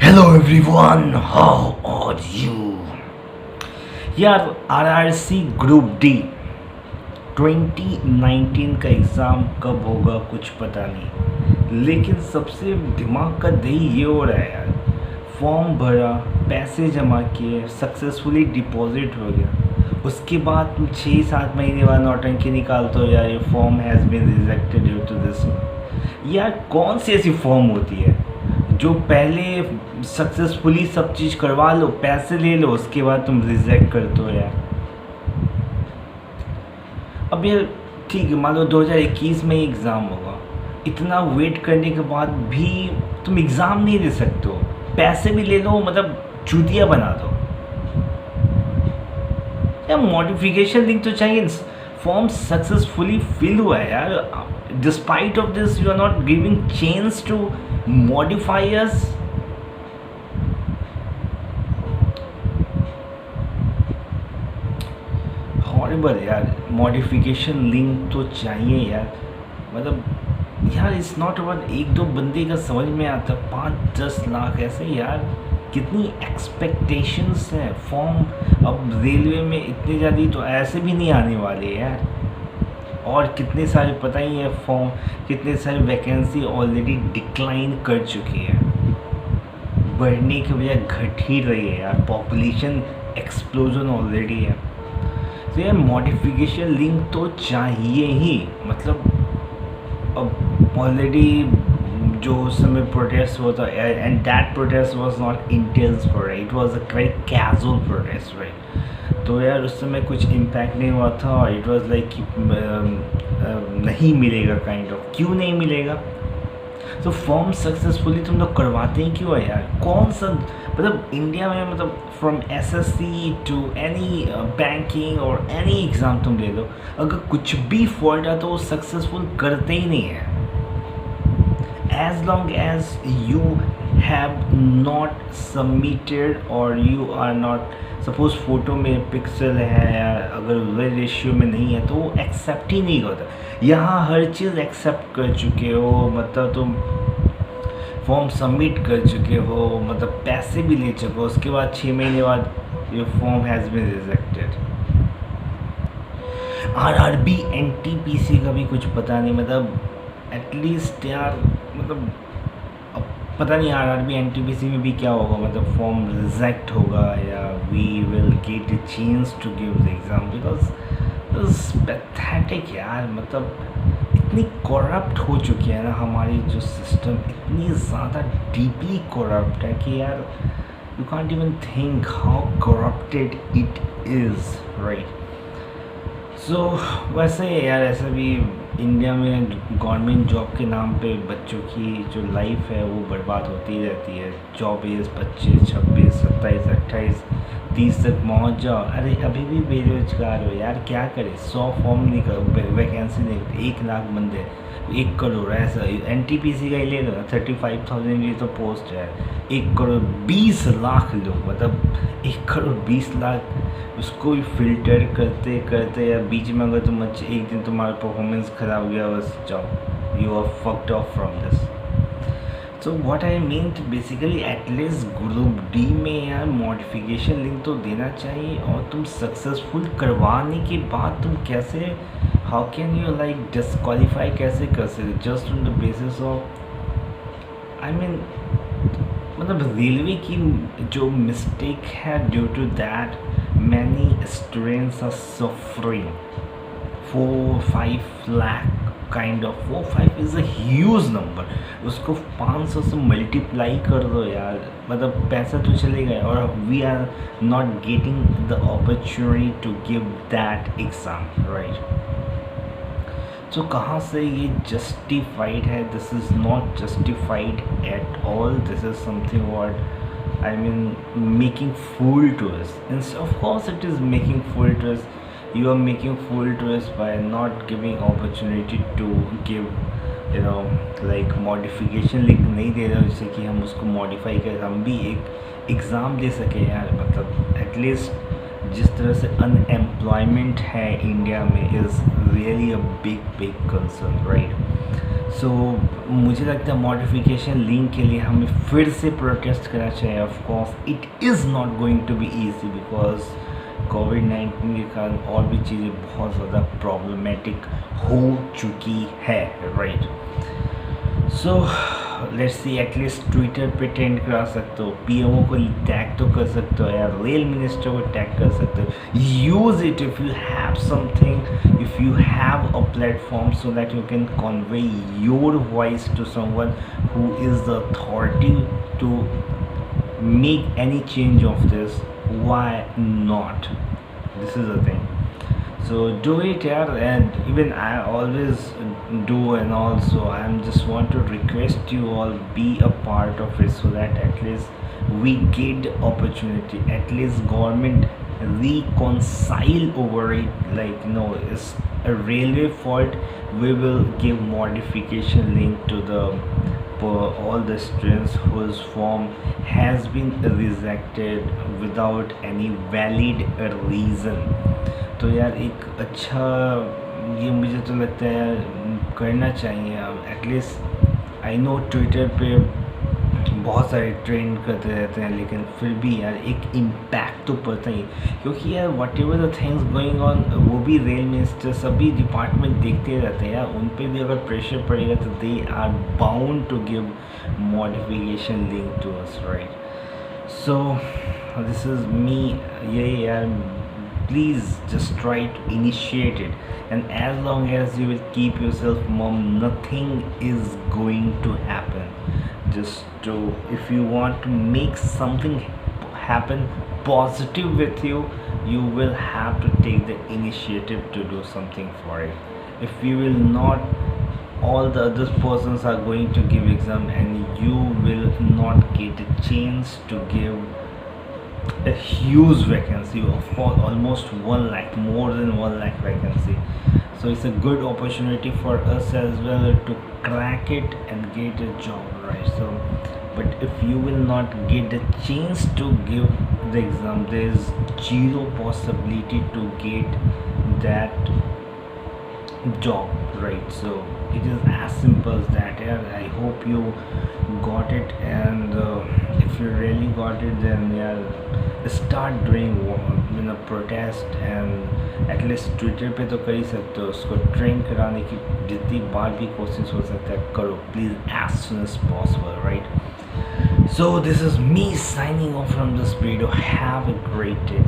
Hello everyone, how are you? यार RRC group D 2019 का exam कब होगा कुछ पता नहीं, लेकिन सबसे दिमाग का दही ये हो रहा है यार। फॉर्म भरा, पैसे जमा किए, सक्सेसफुली डिपॉजिट हो गया, उसके बाद तुम 6-7 महीने बाद नौटंकी निकालते हो यार, ये form has been rejected due to this. यार कौन सी ऐसी फॉर्म होती है जो पहले सक्सेसफुली सब चीज़ करवा लो, पैसे ले लो, उसके बाद तुम रिजेक्ट कर दो यार। अब यार ठीक है, मान लो 2021 में एग्ज़ाम होगा, इतना वेट करने के बाद भी तुम एग्ज़ाम नहीं दे सकते हो, पैसे भी ले लो, मतलब चूतिया बना दो यार। मॉडिफिकेशन लिंक तो चाहिए। फॉर्म सक्सेसफुली फिल हुआ है यार, despite of this you are not giving chance to modify us. Horrible यार, मॉडिफिकेशन लिंक तो चाहिए यार। मतलब यार इट्स नॉट अबाउट एक दो बंदे का समझ में आता, 5-10 लाख ऐसे यार, कितनी एक्सपेक्टेशंस हैं। फॉर्म अब रेलवे में इतने ज़्यादा तो ऐसे भी नहीं आने वाले यार, और कितने सारे पता ही है फॉर्म, कितने सारे वैकेंसी ऑलरेडी डिक्लाइन कर चुकी है, बढ़ने की बजाय घट ही रही है यार, पॉपुलेशन एक्सप्लोजन ऑलरेडी है। तो यार मॉडिफिकेशन लिंक तो चाहिए ही। मतलब अब ऑलरेडी जो उस समय प्रोटेस्ट हुआ था, and that protest was not intense protest, it was a very casual protest right. तो यार उस समय कुछ इम्पैक्ट नहीं हुआ था, इट वाज लाइक नहीं मिलेगा काइंड ऑफ। क्यों नहीं मिलेगा? तो फॉर्म सक्सेसफुली तुम लोग करवाते ही क्यों है यार? कौन सा मतलब इंडिया में, मतलब from SSC to any banking और एनी एग्ज़ाम तुम ले लो, अगर कुछ भी फॉल्ट है तो वो सक्सेसफुल करते ही नहीं है। as long as you have not submitted or you are not, suppose photo में पिक्सल है यार, अगर वे रेशियो में नहीं है तो वो एक्सेप्ट ही नहीं होता। यहाँ हर चीज़ एक्सेप्ट कर चुके हो, मतलब तुम फॉर्म सबमिट कर चुके हो, मतलब पैसे भी ले चुके हो, उसके बाद 6 महीने बाद your form has been rejected. RRB NTPC का भी कुछ पता नहीं, मतलब एटलीस्ट यार, मतलब अब पता नहीं आरआरबी एनटीपीसी में भी क्या होगा, मतलब फॉर्म रिजेक्ट होगा या we will get a chance to give the exam, because it's pathetic यार। मतलब इतनी करप्ट हो चुकी है ना हमारी जो सिस्टम, इतनी ज़्यादा डीपली करप्ट है कि यार you can't even think how corrupted it is right. So वैसे यार ऐसा भी इंडिया में गवर्नमेंट जॉब के नाम पे बच्चों की जो लाइफ है वो बर्बाद होती रहती है। 24, 25, 26, 27, 28, 30 तक पहुंच जाओ, अरे अभी भी बेरोजगार हो यार, क्या करें? 100 फॉर्म निकल, वैकेंसी निकल, 1 लाख बंदे, 1 करोड़ ऐसा। एनटीपीसी का ही ले लो, 35,000 ये तो पोस्ट है, 1 करोड़ 20 लाख लोग, मतलब 1 करोड़ 20 लाख, उसको भी फिल्टर करते करते या बीच में अगर तुम एक दिन तुम्हारा परफॉर्मेंस ख़राब गया, बस जाओ, you are fucked off from this. So what I mean basically at least group D में यार मॉडिफिकेशन लिंक तो देना चाहिए, और तुम सक्सेसफुल करवाने के बाद तुम कैसे, how can you like disqualify कैसे कर सकते just on the basis of, I mean मतलब रेलवे की जो मिस्टेक है, due to that many students are suffering. 4-5 lakh kind of, 4-5 is a huge number, उसको 500 से मल्टीप्लाई कर दो यार, मतलब पैसा तो चलेगा, और we are not getting the opportunity to give that exam right. तो कहाँ से ये जस्टिफाइड है? This is not justified at all, this is something what I mean making fool to us. Of course it is making fool to us, you are making fool to us by not giving opportunity to give, you know, like modification link नहीं दे रहे हो जिससे कि हम उसको modify करें, हम भी एक एग्ज़ाम दे सकें यार। मतलब एटलीस्ट जिस तरह से अनएम्प्लॉयमेंट है इंडिया में, is really a big concern right. So मुझे लगता है मॉडिफिकेशन लिंक के लिए हमें फिर से प्रोटेस्ट करना चाहिए. Of course it is not going to be easy because कोविड-19 के कारण और भी चीज़ें बहुत ज़्यादा प्रॉब्लमेटिक हो चुकी है, right. So let's see, at least Twitter पे ट्रेंड करा सकते हो, पीएमओ को टैग तो कर सकते हो यार, रेल मिनिस्टर को टैग कर सकते हो. Use it if you have something, if you have a platform so that you can convey your voice to someone who is the authority to make any change of this. Why not? This is the thing. So do it, yeah. And even I always do, and also I'm just want to request you all be a part of it so that at least we get the opportunity, at least government reconcile over it. Like, no, it's a railway fault, we will give modification link to the for all the students whose form has been rejected without any valid reason. तो यार एक अच्छा, ये मुझे तो लगता है करना चाहिए. एटलीस्ट आई नो ट्विटर पे बहुत सारे ट्रेंड करते रहते हैं, लेकिन फिर भी यार एक इम्पैक्ट तो पड़ता ही, क्योंकि यार what ever the things going on, वो भी रेल मिनिस्टर सभी डिपार्टमेंट देखते रहते हैं यार. उन पे भी अगर प्रेशर पड़ेगा तो they are bound to give modification link to us, right. So this is me. ये यार please just try to initiate it, and as long as you will keep yourself mum, nothing is going to happen. Just to, if you want to make something happen positive with you, you will have to take the initiative to do something for it. If you will not, all the other persons are going to give exam and you will not get a chance to give a huge vacancy of almost 1 lakh, more than 1 lakh vacancy. So it's a good opportunity for us as well to crack it and get a job, right? So but if you will not get the chance to give the exam, there is zero possibility to get that job, right? So it is as simple as that. Yeah, I hope you got it, and if you really got it, then yeah, start doing protest, and at least Twitter पे तो कर ही सकते हो, उसको trend कराने की जितनी बार भी कोशिश हो सकता है करो, please, as soon as possible, right? So this is me signing off from this video. Have a great day.